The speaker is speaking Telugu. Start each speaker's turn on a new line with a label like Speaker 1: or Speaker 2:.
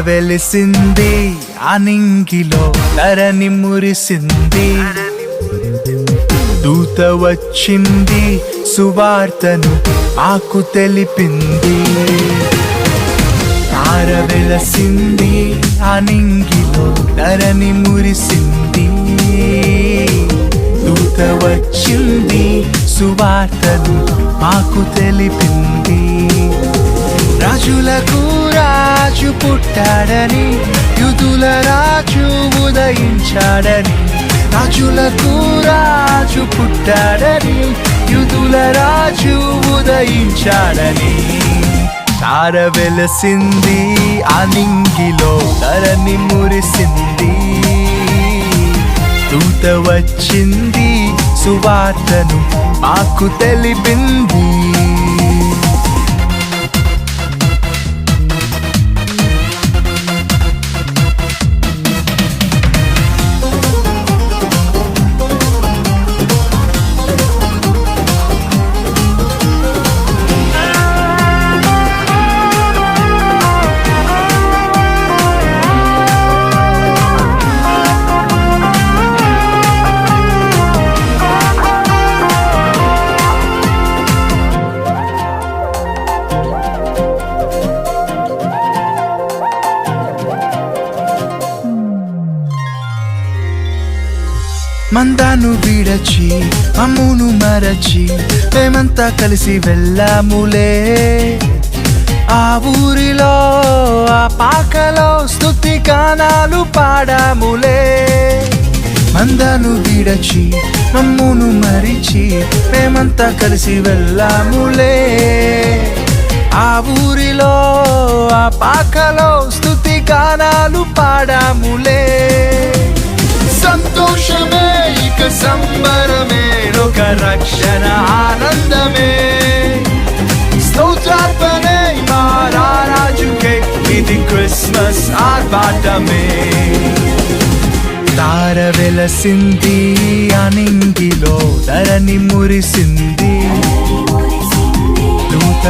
Speaker 1: వెలిసింది అనింగిలో ధరణి మురిసింది దూత వచ్చింది సువార్తను మాకు తెలిపింది తార వెలసింది అనింగిలో ధరణి మురిసింది దూత వచ్చింది సువార్తను మాకు తెలిపింది రాజులకు రాజు పుట్టాడని యూదుల రాజు ఉదయించాడని రాజులకు రాజు పుట్టాడని యూదుల రాజు ఉదయించాడని తార వెలసింది అనింగిలో ధరణి మురిసింది దూత వచ్చింది సువార్తను మాకు తెలిపింది మందాను విడచి మమ్మును మరచి మేమంతా కలిసి వెళ్ళాములే ఆ ఊరిలో ఆ పాకలో స్తుతి గానాలు పాడాములే మందాను విడచి మమ్మును మరిచి మేమంతా కలిసి వెళ్ళాములే ఆ ఊరిలో ఆ పాకలో స్తుతి గానాలు పాడాములే సంతోషమే ఇక సంబరమే ఒక రక్షణ ఆనందమే స్తోత్రార్పణే మా రాజుకే ఇది క్రిస్మస్ ఆర్భాటమే తార వెలసింది అనింగిలో ధరణి మురిసింది దూత